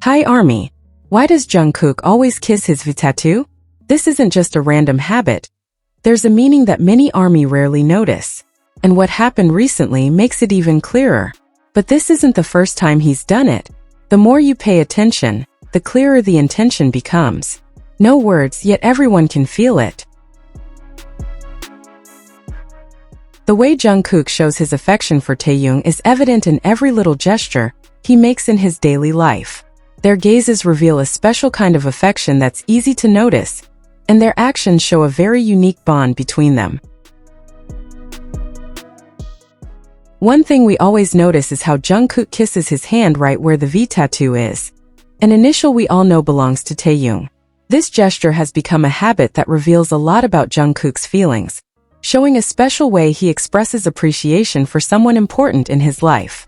Hi ARMY. Why does Jungkook always kiss his V tattoo? This isn't just a random habit. There's a meaning that many ARMY rarely notice. And what happened recently makes it even clearer. But this isn't the first time he's done it. The more you pay attention, the clearer the intention becomes. No words, yet everyone can feel it. The way Jungkook shows his affection for Taehyung is evident in every little gesture he makes in his daily life. Their gazes reveal a special kind of affection that's easy to notice, and their actions show a very unique bond between them. One thing we always notice is how Jungkook kisses his hand right where the V tattoo is, an initial we all know belongs to Taehyung. This gesture has become a habit that reveals a lot about Jungkook's feelings, showing a special way he expresses appreciation for someone important in his life.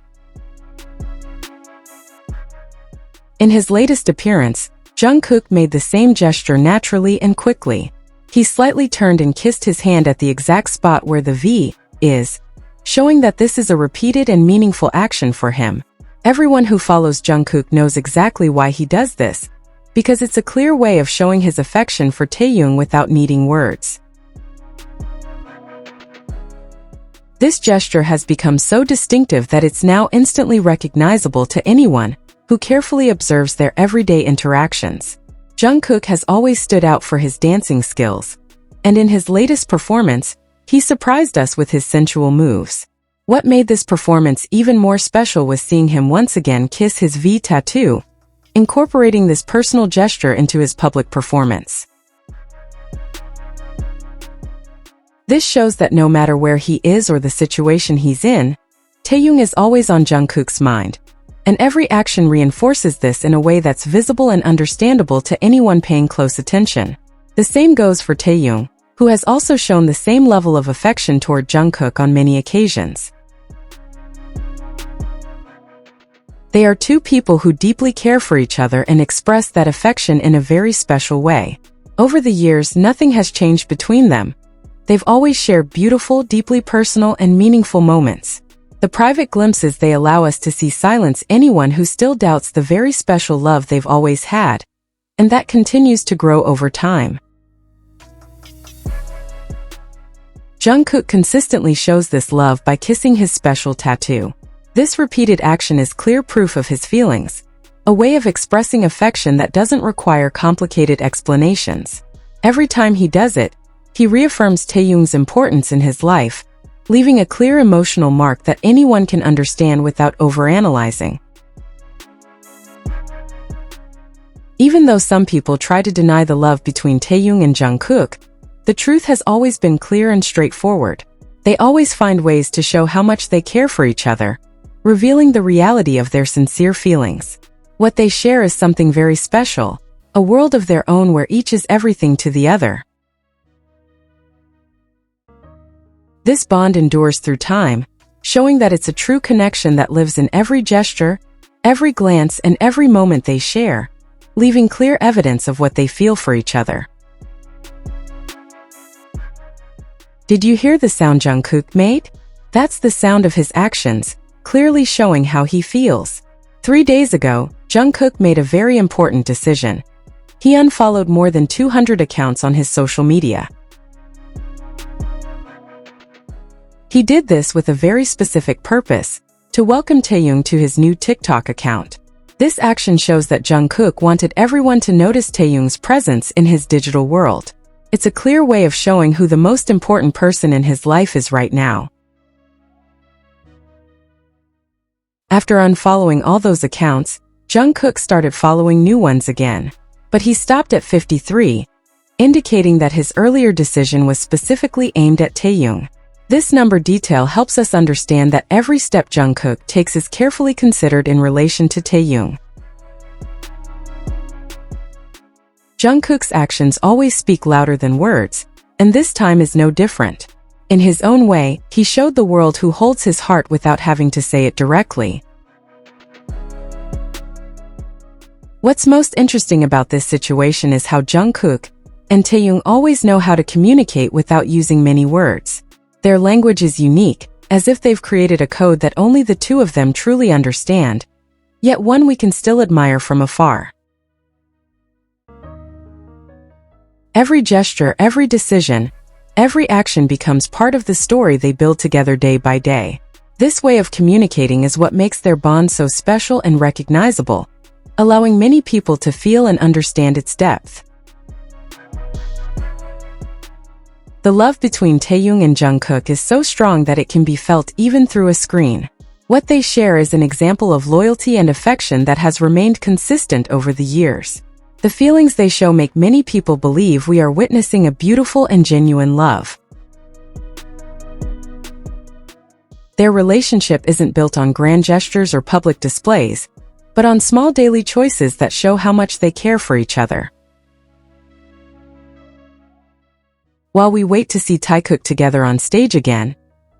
In his latest appearance, Jungkook made the same gesture naturally and quickly. He slightly turned and kissed his hand at the exact spot where the V is, showing that this is a repeated and meaningful action for him. Everyone who follows Jungkook knows exactly why he does this, because it's a clear way of showing his affection for Taehyung without needing words. This gesture has become so distinctive that it's now instantly recognizable to anyone who carefully observes their everyday interactions. Jungkook has always stood out for his dancing skills, and in his latest performance, he surprised us with his sensual moves. What made this performance even more special was seeing him once again kiss his V tattoo, incorporating this personal gesture into his public performance. This shows that no matter where he is or the situation he's in, Taehyung is always on Jungkook's mind, and every action reinforces this in a way that's visible and understandable to anyone paying close attention. The same goes for Taehyung, who has also shown the same level of affection toward Jungkook on many occasions. They are two people who deeply care for each other and express that affection in a very special way. Over the years, nothing has changed between them. They've always shared beautiful, deeply personal, and meaningful moments. The private glimpses they allow us to see silence anyone who still doubts the very special love they've always had, and that continues to grow over time. Jungkook consistently shows this love by kissing his special tattoo. This repeated action is clear proof of his feelings, a way of expressing affection that doesn't require complicated explanations. Every time he does it, he reaffirms Taehyung's importance in his life, leaving a clear emotional mark that anyone can understand without overanalyzing. Even though some people try to deny the love between Taehyung and Jungkook, the truth has always been clear and straightforward. They always find ways to show how much they care for each other, revealing the reality of their sincere feelings. What they share is something very special, a world of their own where each is everything to the other. This bond endures through time, showing that it's a true connection that lives in every gesture, every glance, and every moment they share, leaving clear evidence of what they feel for each other. Did you hear the sound Jungkook made? That's the sound of his actions, clearly showing how he feels. 3 days ago, Jungkook made a very important decision. He unfollowed more than 200 accounts on his social media. He did this with a very specific purpose, to welcome Taehyung to his new TikTok account. This action shows that Jungkook wanted everyone to notice Taehyung's presence in his digital world. It's a clear way of showing who the most important person in his life is right now. After unfollowing all those accounts, Jungkook started following new ones again. But he stopped at 53, indicating that his earlier decision was specifically aimed at Taehyung. This number detail helps us understand that every step Jungkook takes is carefully considered in relation to Taehyung. Jungkook's actions always speak louder than words, and this time is no different. In his own way, he showed the world who holds his heart without having to say it directly. What's most interesting about this situation is how Jungkook and Taehyung always know how to communicate without using many words. Their language is unique, as if they've created a code that only the two of them truly understand, yet one we can still admire from afar. Every gesture, every decision, every action becomes part of the story they build together day by day. This way of communicating is what makes their bond so special and recognizable, allowing many people to feel and understand its depth. The love between Taehyung and Jungkook is so strong that it can be felt even through a screen. What they share is an example of loyalty and affection that has remained consistent over the years. The feelings they show make many people believe we are witnessing a beautiful and genuine love. Their relationship isn't built on grand gestures or public displays, but on small daily choices that show how much they care for each other. While we wait to see Taekook together on stage again,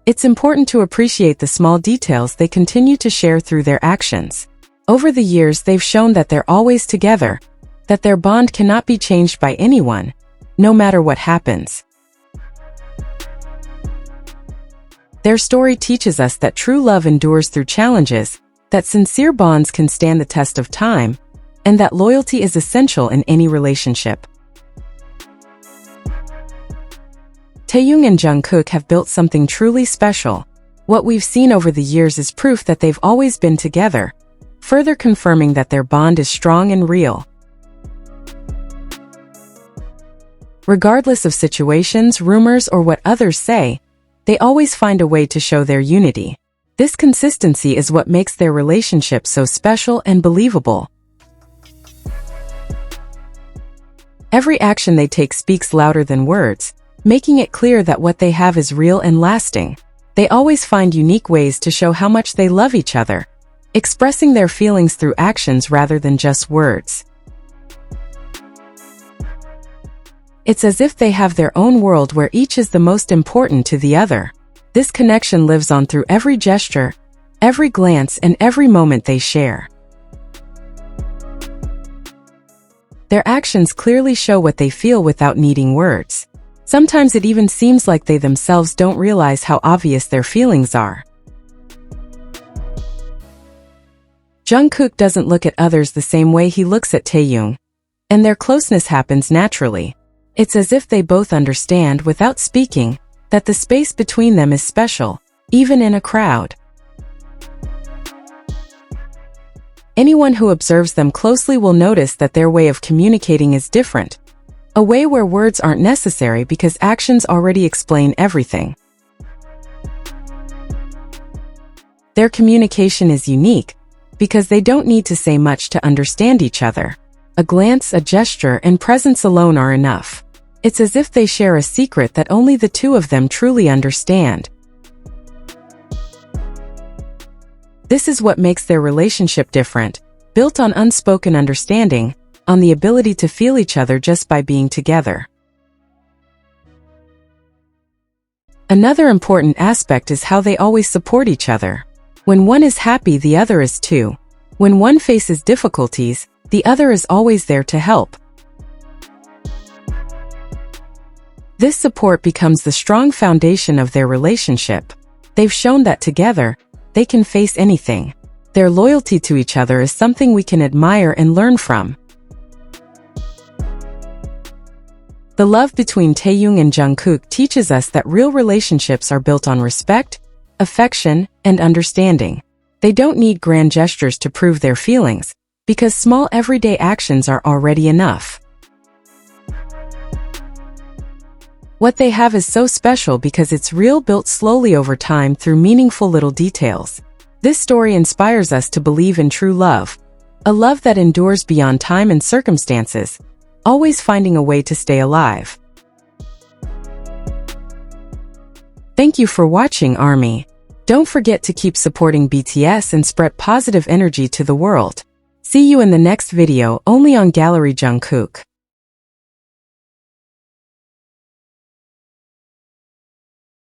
it's important to appreciate the small details they continue to share through their actions. Over the years, they've shown that they're always together, that their bond cannot be changed by anyone, no matter what happens. Their story teaches us that true love endures through challenges, that sincere bonds can stand the test of time, and that loyalty is essential in any relationship. Taehyung and Jungkook have built something truly special. What we've seen over the years is proof that they've always been together, further confirming that their bond is strong and real. Regardless of situations, rumors, or what others say, they always find a way to show their unity. This consistency is what makes their relationship so special and believable. Every action they take speaks louder than words, making it clear that what they have is real and lasting. They always find unique ways to show how much they love each other, expressing their feelings through actions rather than just words. It's as if they have their own world where each is the most important to the other. This connection lives on through every gesture, every glance, and every moment they share. Their actions clearly show what they feel without needing words. Sometimes it even seems like they themselves don't realize how obvious their feelings are. Jungkook doesn't look at others the same way he looks at Taehyung, and their closeness happens naturally. It's as if they both understand, without speaking, that the space between them is special, even in a crowd. Anyone who observes them closely will notice that their way of communicating is different, a way where words aren't necessary because actions already explain everything. Their communication is unique because they don't need to say much to understand each other. A glance, a gesture, and presence alone are enough. It's as if they share a secret that only the two of them truly understand. This is what makes their relationship different, built on unspoken understanding, on the ability to feel each other just by being together. Another important aspect is how they always support each other. When one is happy, the other is too. When one faces difficulties, the other is always there to help. This support becomes the strong foundation of their relationship. They've shown that together, they can face anything. Their loyalty to each other is something we can admire and learn from. The love between Taehyung and Jungkook teaches us that real relationships are built on respect, affection, and understanding. They don't need grand gestures to prove their feelings, because small everyday actions are already enough. What they have is so special because it's real, built slowly over time through meaningful little details. This story inspires us to believe in true love, a love that endures beyond time and circumstances, always finding a way to stay alive. Thank you for watching, ARMY. Don't forget to keep supporting BTS and spread positive energy to the world. See you in the next video only on Gallery Jungkook.